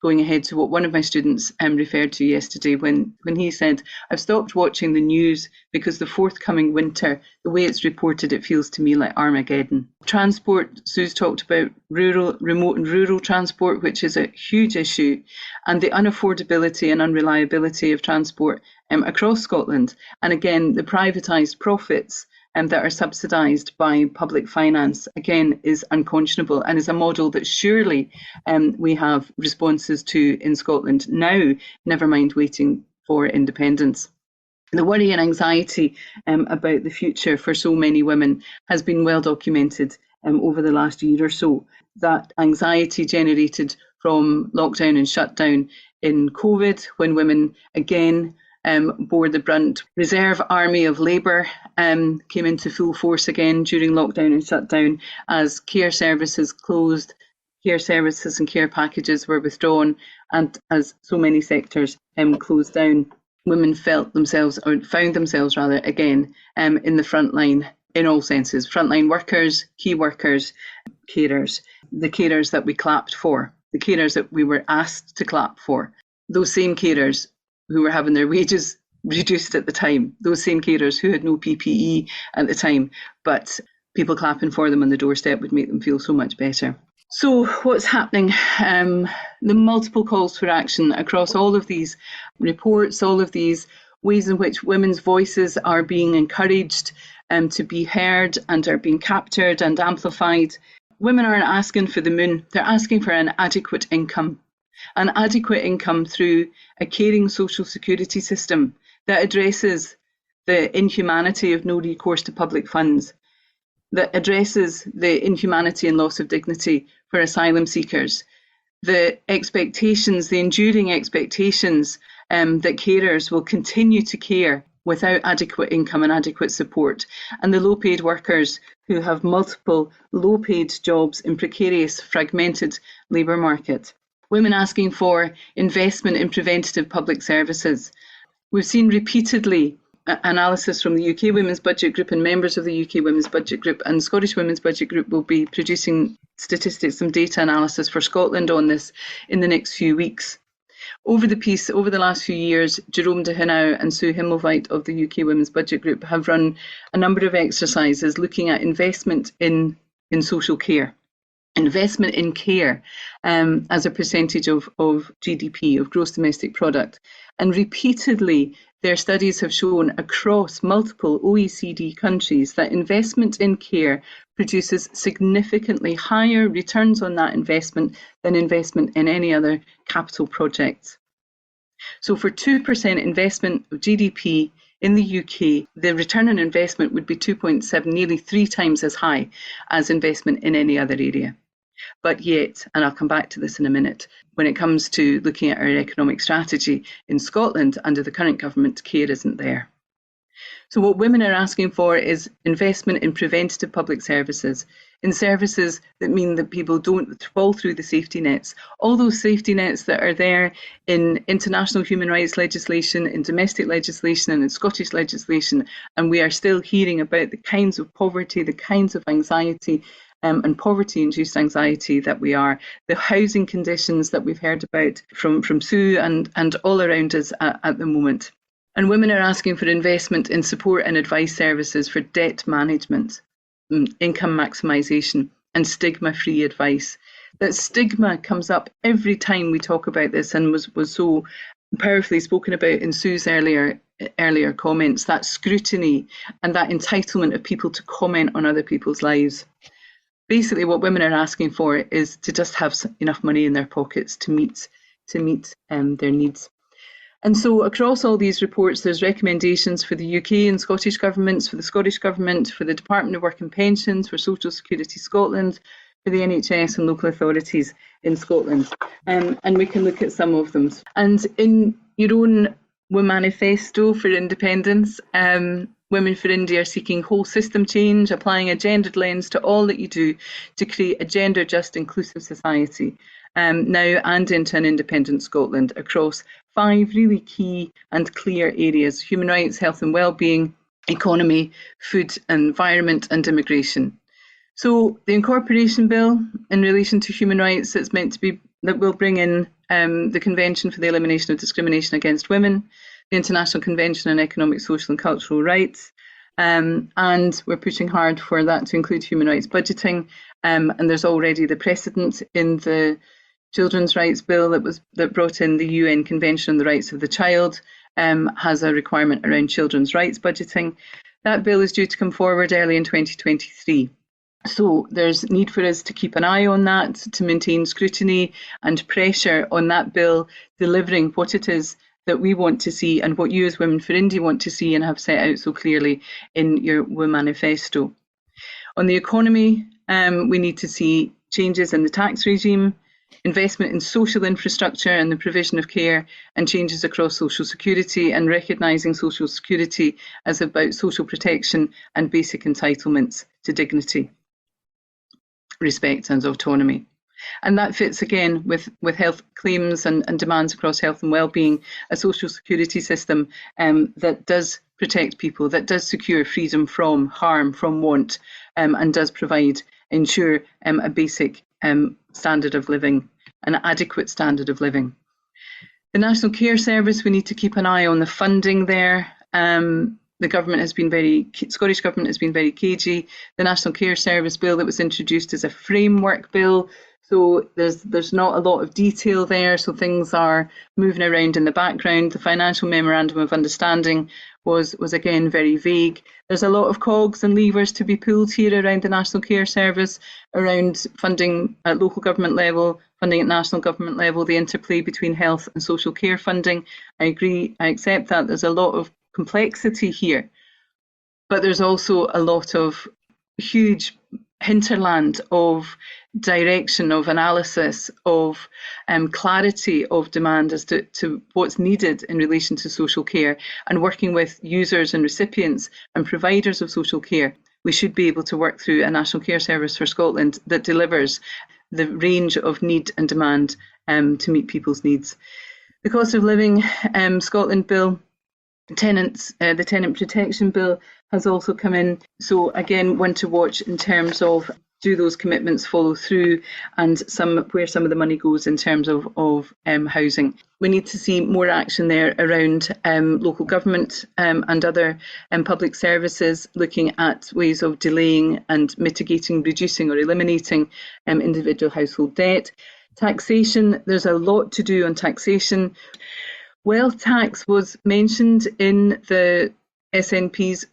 Going ahead to what one of my students referred to yesterday when he said, I've stopped watching the news because the forthcoming winter, the way it's reported, it feels to me like Armageddon. Transport, Sue's talked about remote and rural transport, which is a huge issue, and the unaffordability and unreliability of transport across Scotland. And again, the privatised profits that are subsidised by public finance, again, is unconscionable and is a model that surely we have responses to in Scotland now, never mind waiting for independence. The worry and anxiety about the future for so many women has been well documented over the last year or so. That anxiety generated from lockdown and shutdown in COVID, when women again bore the brunt. Reserve Army of Labour came into full force again during lockdown and shutdown as care services closed, care services and care packages were withdrawn, and as so many sectors closed down, women found themselves again in the front line in all senses. Frontline workers, key workers, carers, the carers that we clapped for, the carers that we were asked to clap for, those same carers who were having their wages reduced at the time, those same carers who had no PPE at the time, but people clapping for them on the doorstep would make them feel so much better. So what's happening? The multiple calls for action across all of these reports, all of these ways in which women's voices are being encouraged to be heard and are being captured and amplified. Women aren't asking for the moon, they're asking for an adequate income through a caring social security system that addresses the inhumanity of no recourse to public funds, that addresses the inhumanity and loss of dignity for asylum seekers, the expectations, the enduring expectations that carers will continue to care without adequate income and adequate support, and the low-paid workers who have multiple low-paid jobs in precarious, fragmented labour market. Women asking for investment in preventative public services. We've seen repeatedly analysis from the UK Women's Budget Group and members of the UK Women's Budget Group, and Scottish Women's Budget Group will be producing statistics, some data analysis for Scotland on this in the next few weeks. Over the last few years, Jerome de Henau and Sue Himmelweit of the UK Women's Budget Group have run a number of exercises looking at investment in social care. Investment in care as a percentage of GDP, of gross domestic product. And repeatedly, their studies have shown across multiple OECD countries that investment in care produces significantly higher returns on that investment than investment in any other capital projects. So for 2% investment of GDP in the UK, the return on investment would be 2.7, nearly 3 times as high as investment in any other area. But yet, and I'll come back to this in a minute, when it comes to looking at our economic strategy in Scotland under the current government, care isn't there. So what women are asking for is investment in preventative public services, in services that mean that people don't fall through the safety nets, all those safety nets that are there in international human rights legislation, in domestic legislation and in Scottish legislation, and we are still hearing about the kinds of poverty, the kinds of anxiety and poverty-induced anxiety that we are, the housing conditions that we've heard about from Sue and all around us at the moment. And women are asking for investment in support and advice services for debt management, income maximisation, and stigma-free advice. That stigma comes up every time we talk about this, and was so powerfully spoken about in Sue's earlier comments, that scrutiny and that entitlement of people to comment on other people's lives. Basically, what women are asking for is to just have enough money in their pockets to meet their needs. And so across all these reports, there's recommendations for the UK and Scottish governments, for the Scottish Government, for the Department of Work and Pensions, for Social Security Scotland, for the NHS and local authorities in Scotland. And we can look at some of them. And in your own manifesto for independence, Women for India are seeking whole system change, applying a gendered lens to all that you do to create a gender-just, inclusive society, now and into an independent Scotland across 5 really key and clear areas: human rights, health and well-being, economy, food, environment and immigration. So the incorporation bill in relation to human rights, it's meant to be that will bring in the Convention for the Elimination of Discrimination Against Women, the International Convention on Economic, Social and Cultural Rights, and we're pushing hard for that to include human rights budgeting, and there's already the precedent in the Children's Rights Bill that brought in the UN Convention on the Rights of the Child, has a requirement around children's rights budgeting. That bill is due to come forward early in 2023. So there's need for us to keep an eye on that, to maintain scrutiny and pressure on that bill delivering what it is that we want to see and what you as Women for India want to see and have set out so clearly in your manifesto. On the economy, we need to see changes in the tax regime, investment in social infrastructure and the provision of care, and changes across social security, and recognising social security as about social protection and basic entitlements to dignity, respect and autonomy. And that fits again with health claims and demands across health and well-being, a social security system that does protect people, that does secure freedom from harm, from want, and does ensure a basic standard of living, an adequate standard of living. The National Care Service, we need to keep an eye on the funding there. The Scottish Government has been very cagey. The National Care Service Bill that was introduced is a framework bill, so there's not a lot of detail there, so things are moving around in the background. The Financial Memorandum of Understanding was again very vague. There's a lot of cogs and levers to be pulled here around the National Care Service, around funding at local government level, funding at national government level, the interplay between health and social care funding. I agree, I accept that there's a lot of complexity here, but there's also a lot of huge hinterland of direction, of analysis, of clarity of demand as to what's needed in relation to social care, and working with users and recipients and providers of social care. We should be able to work through a National Care Service for Scotland that delivers the range of need and demand to meet people's needs. The Cost of Living Scotland Bill, the Tenant Protection Bill has also come in. So again, one to watch in terms of do those commitments follow through, and where some of the money goes in terms of housing. We need to see more action there around local government and other public services, looking at ways of delaying and mitigating, reducing or eliminating individual household debt. Taxation, there's a lot to do on taxation. Wealth tax was mentioned in the SNP's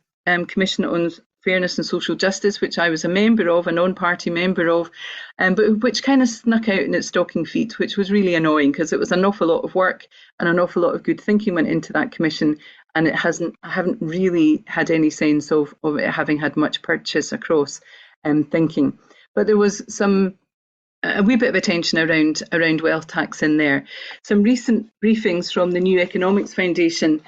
Commission on Fairness and Social Justice, which I was a member of, a non-party member of, but which kind of snuck out in its stocking feet, which was really annoying because it was an awful lot of work and an awful lot of good thinking went into that commission, and I haven't really had any sense of it having had much purchase across thinking. But there was a wee bit of attention around wealth tax in there. Some recent briefings from the New Economics Foundation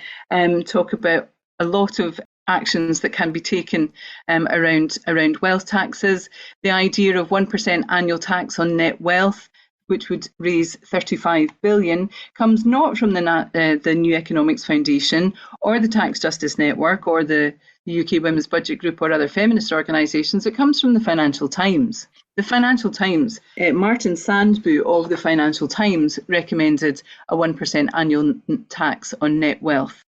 talk about a lot of actions that can be taken around wealth taxes. The idea of 1% annual tax on net wealth which would raise 35 billion, comes not from the New Economics Foundation or the Tax Justice Network or the UK Women's Budget Group or other feminist organisations. It comes from the Financial Times. The Financial Times, Martin Sandbu of the Financial Times recommended a 1% annual tax on net wealth,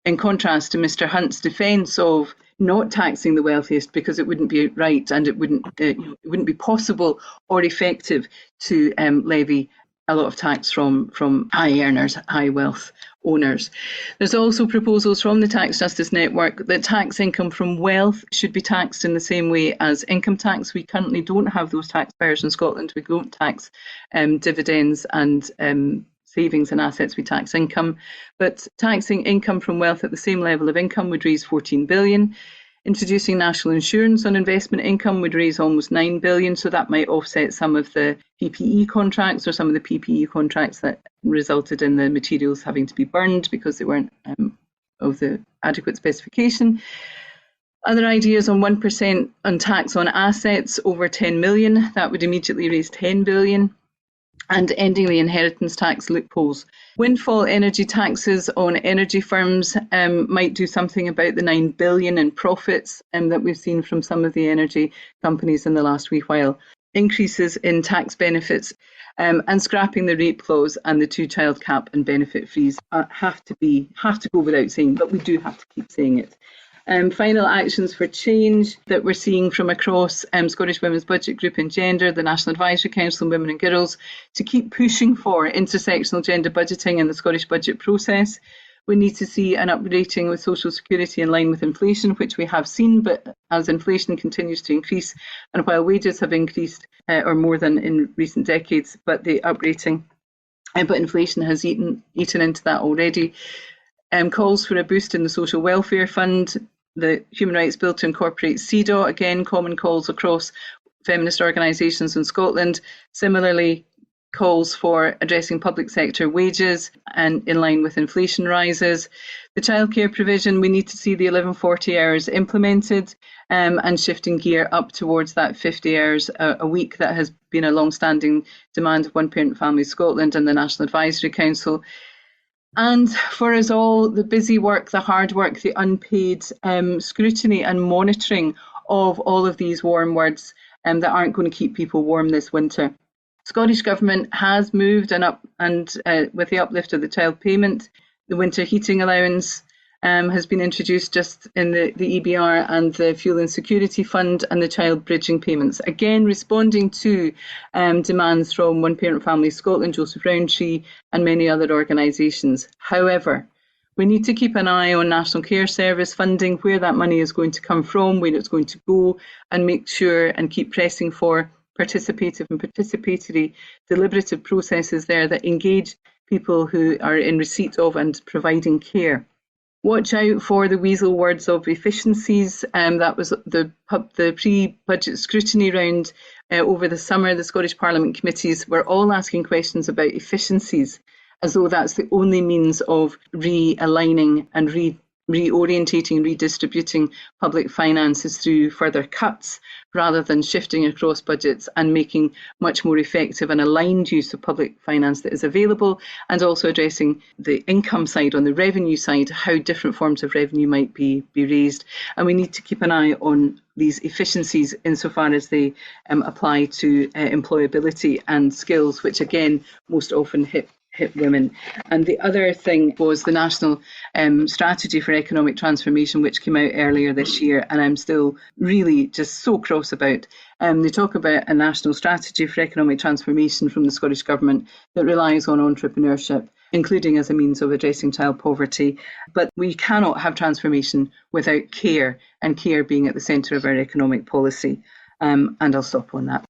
in contrast to Mr Hunt's defence of not taxing the wealthiest because it wouldn't be right and it wouldn't be possible or effective to levy a lot of tax from high earners, high wealth owners. There's also proposals from the Tax Justice Network that tax income from wealth should be taxed in the same way as income tax. We currently don't have those tax powers in Scotland. We don't tax dividends and savings and assets, we tax income. But taxing income from wealth at the same level of income would raise 14 billion. Introducing national insurance on investment income would raise almost 9 billion, so that might offset some of the PPE contracts or some of the PPE contracts that resulted in the materials having to be burned because they weren't of the adequate specification. Other ideas on 1% on tax on assets over 10 million, that would immediately raise 10 billion. And ending the inheritance tax loopholes. Windfall energy taxes on energy firms might do something about the 9 billion in profits that we've seen from some of the energy companies in the last wee while. Increases in tax benefits and scrapping the rape clause and the 2-child cap and benefit freeze have to go without saying, but we do have to keep saying it. Final actions for change that we're seeing from across Scottish Women's Budget Group and Gender, the National Advisory Council on Women and Girls, to keep pushing for intersectional gender budgeting in the Scottish budget process. We need to see an uprating with social security in line with inflation, which we have seen, but as inflation continues to increase, and while wages have increased or more than in recent decades, but the uprating, but inflation has eaten into that already. Calls for a boost in the Social Welfare Fund, the Human Rights Bill to incorporate CEDAW, again, common calls across feminist organisations in Scotland. Similarly, calls for addressing public sector wages and in line with inflation rises. The childcare provision, we need to see the 1140 hours implemented and shifting gear up towards that 50 hours a week that has been a long-standing demand of One Parent Families Scotland and the National Advisory Council. And for us all, the busy work, the hard work, the unpaid scrutiny and monitoring of all of these warm words that aren't going to keep people warm this winter. Scottish Government has moved with the uplift of the child payment, the winter heating allowance has been introduced just in the EBR and the Fuel Insecurity Fund and the child bridging payments. Again, responding to demands from One Parent Families Scotland, Joseph Rowntree and many other organisations. However, we need to keep an eye on National Care Service funding, where that money is going to come from, where it's going to go, and make sure and keep pressing for participative and participatory deliberative processes there that engage people who are in receipt of and providing care. Watch out for the weasel words of efficiencies. That was the pre-budget scrutiny round over the summer. The Scottish Parliament committees were all asking questions about efficiencies, as though that's the only means of realigning and reorientating, redistributing public finances through further cuts, rather than shifting across budgets and making much more effective and aligned use of public finance that is available, and also addressing the income side, on the revenue side, how different forms of revenue might be raised. And we need to keep an eye on these efficiencies insofar as they apply to employability and skills, which again most often hit women. And the other thing was the National Strategy for Economic Transformation, which came out earlier this year, and I'm still really just so cross about. They talk about a national strategy for economic transformation from the Scottish Government that relies on entrepreneurship, including as a means of addressing child poverty. But we cannot have transformation without care, and care being at the centre of our economic policy. And I'll stop on that.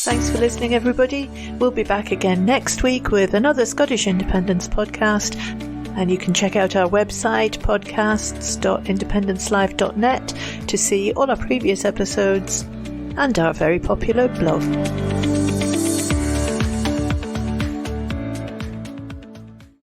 Thanks for listening, everybody. We'll be back again next week with another Scottish Independence podcast. And you can check out our website, podcasts.independencelive.net, to see all our previous episodes and our very popular blog.